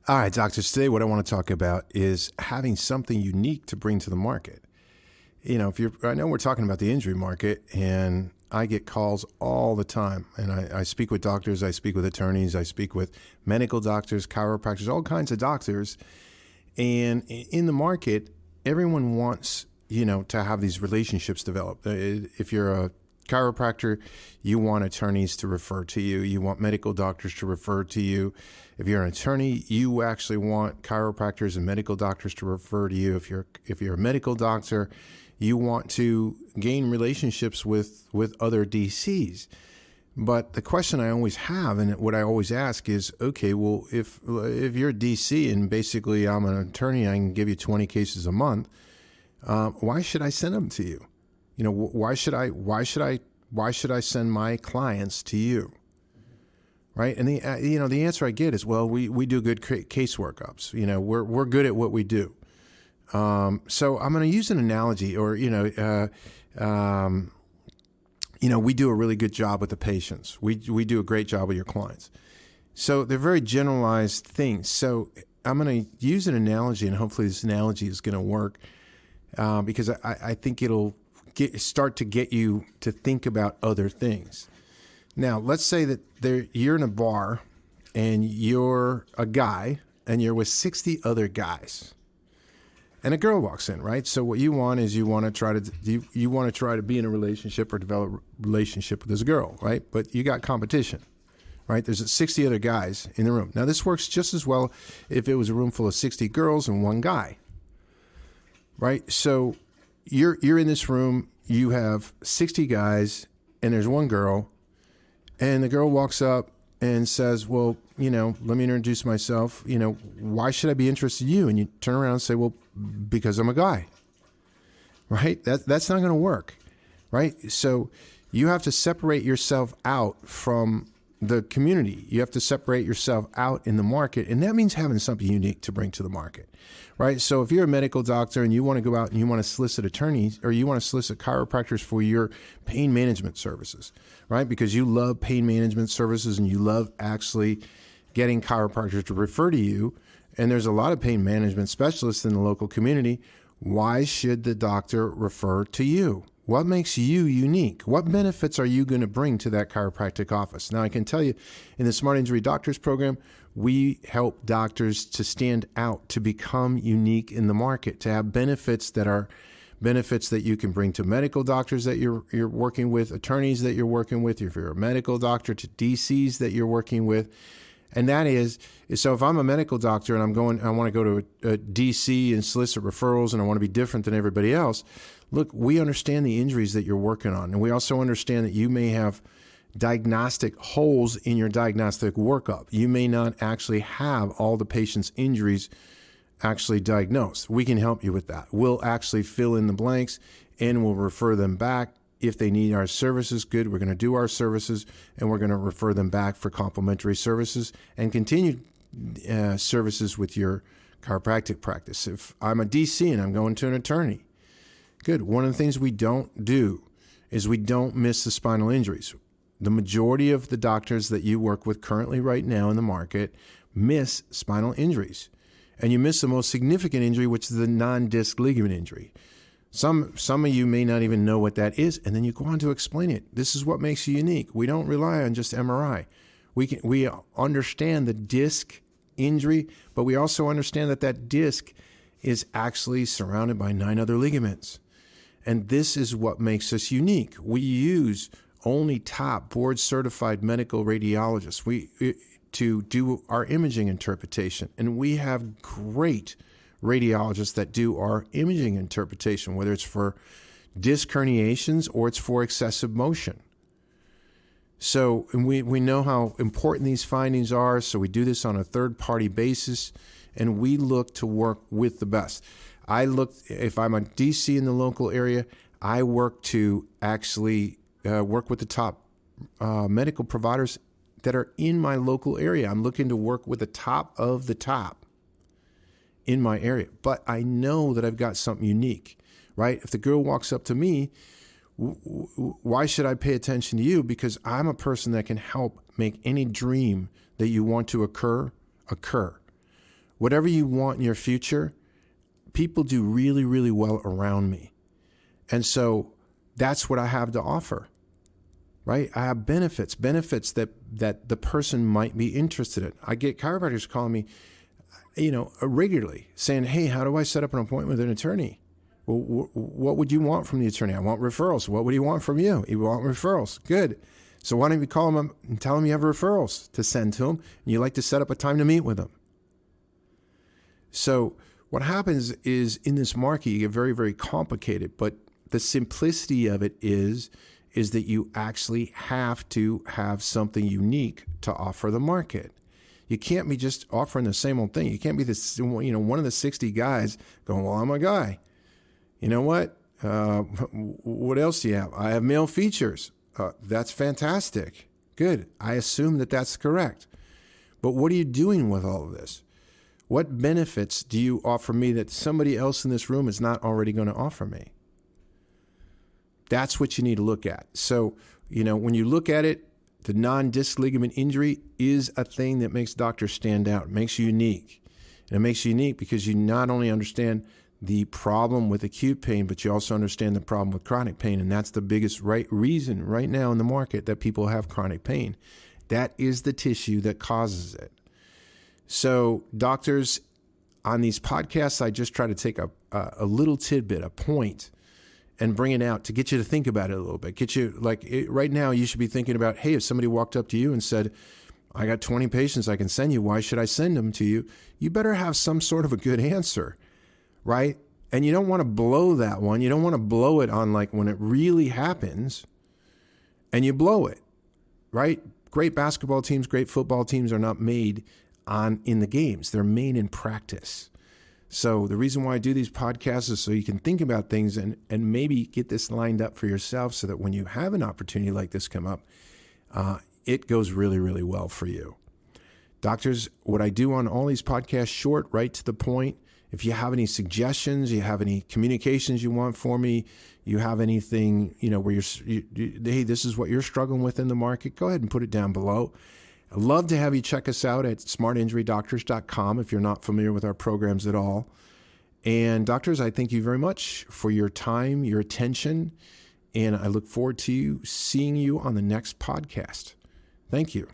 All right, doctors, today what I want to talk about is having something unique to bring to the market. I know we're talking about the injury market, and I get calls all the time, and I speak with doctors, I speak with attorneys, I speak with medical doctors, chiropractors, all kinds of doctors. And in the market, everyone wants, to have these relationships develop. If you're a chiropractor, you want attorneys to refer to you. You want medical doctors to refer to you. If you're an attorney, you actually want chiropractors and medical doctors to refer to you. If you're a medical doctor, you want to gain relationships with other DCs. But the question I always have, and what I always ask is, okay, well, if you're a DC and basically I'm an attorney, I can give you 20 cases a month. Why should I send them to you? Why should I send my clients to you? Right? And the answer I get is, well, we do good case workups. We're good at what we do. So I'm going to use an analogy, or we do a really good job with the patients. We do a great job with your clients. So they're very generalized things. So I'm going to use an analogy, and hopefully this analogy is going to work because I think it'll start to get you to think about other things. Now, let's say that you're in a bar and you're a guy and you're with 60 other guys. And a girl walks in, right? So what you want is you want to try to be in a relationship or develop a relationship with this girl, right? But you got competition, right? There's 60 other guys in the room. Now this works just as well if it was a room full of 60 girls and one guy, right? So you're in this room, you have 60 guys and there's one girl, and the girl walks up and says, well, let me introduce myself. Why should I be interested in you? And you turn around and say, well, because I'm a guy, right? That's not going to work, right? So you have to separate yourself out from the community. You have to separate yourself out in the market. And that means having something unique to bring to the market, right? So if you're a medical doctor and you want to go out and you want to solicit attorneys, or you want to solicit chiropractors for your pain management services, right? Because you love pain management services and you love actually getting chiropractors to refer to you. And there's a lot of pain management specialists in the local community. Why should the doctor refer to you? What makes you unique? What benefits are you going to bring to that chiropractic office? Now, I can tell you, in the Smart Injury Doctors program, we help doctors to stand out, to become unique in the market, to have benefits that are benefits that you can bring to medical doctors that you're working with, attorneys that you're working with, if you're a medical doctor, to DCs that you're working with. And that is, so if I'm a medical doctor and I want to go to a DC and solicit referrals and I want to be different than everybody else, look, we understand the injuries that you're working on. And we also understand that you may have diagnostic holes in your diagnostic workup. You may not actually have all the patient's injuries actually diagnosed. We can help you with that. We'll actually fill in the blanks and we'll refer them back. If they need our services, good, we're going to do our services, and we're going to refer them back for complimentary services and continue services with your chiropractic practice. If I'm a DC and I'm going to an attorney, good. One of the things we don't do is we don't miss the spinal injuries. The majority of the doctors that you work with currently right now in the market miss spinal injuries. And you miss the most significant injury, which is the non-disc ligament injury. Some of you may not even know what that is, and then you go on to explain it. This is what makes you unique. We don't rely on just MRI. We understand the disc injury, but we also understand that disc is actually surrounded by 9 other ligaments. And this is what makes us unique. We use only top board-certified medical radiologists to do our imaging interpretation, and we have great radiologists that do our imaging interpretation, whether it's for disc herniations or it's for excessive motion. So we know how important these findings are, so we do this on a third-party basis, and we look to work with the best. If I'm a DC in the local area, I work to actually work with the top medical providers that are in my local area. I'm looking to work with the top of the top in my area, but I know that I've got something unique, right? If the girl walks up to me, why should I pay attention to you? Because I'm a person that can help make any dream that you want to occur. Whatever you want in your future, people do really, really well around me. And so that's what I have to offer, right? I have benefits that the person might be interested in. I get chiropractors calling me, regularly saying, hey, how do I set up an appointment with an attorney? Well, what would you want from the attorney? I want referrals. What would he want from you? He want referrals. Good. So why don't you call him and tell him you have referrals to send to him, and you like to set up a time to meet with him. So what happens is in this market, you get very, very complicated, but the simplicity of it is that you actually have to have something unique to offer the market. You can't be just offering the same old thing. You can't be this, one of the 60 guys going, well, I'm a guy. You know what? What else do you have? I have male features. That's fantastic. Good. I assume that that's correct. But what are you doing with all of this? What benefits do you offer me that somebody else in this room is not already going to offer me? That's what you need to look at. So, when you look at it, the non-disc ligament injury is a thing that makes doctors stand out. It makes you unique. And it makes you unique because you not only understand the problem with acute pain, but you also understand the problem with chronic pain. And that's the biggest reason right now in the market that people have chronic pain. That is the tissue that causes it. So doctors, on these podcasts, I just try to take a little tidbit, a point, and bring it out to get you to think about it a little bit. Get you, right now, you should be thinking about, hey, if somebody walked up to you and said, I got 20 patients I can send you, why should I send them to you? You better have some sort of a good answer, right? And you don't want to blow that one. You don't want to blow it on when it really happens and you blow it, right? Great basketball teams, great football teams are not made in the games. They're made in practice. So the reason why I do these podcasts is so you can think about things and maybe get this lined up for yourself so that when you have an opportunity like this come up, it goes really, really well for you. Doctors, what I do on all these podcasts, short, right to the point. If you have any suggestions, you have any communications you want for me, you have anything, where hey, this is what you're struggling with in the market, go ahead and put it down below. I'd love to have you check us out at smartinjurydoctors.com if you're not familiar with our programs at all. And doctors, I thank you very much for your time, your attention, and I look forward to seeing you on the next podcast. Thank you.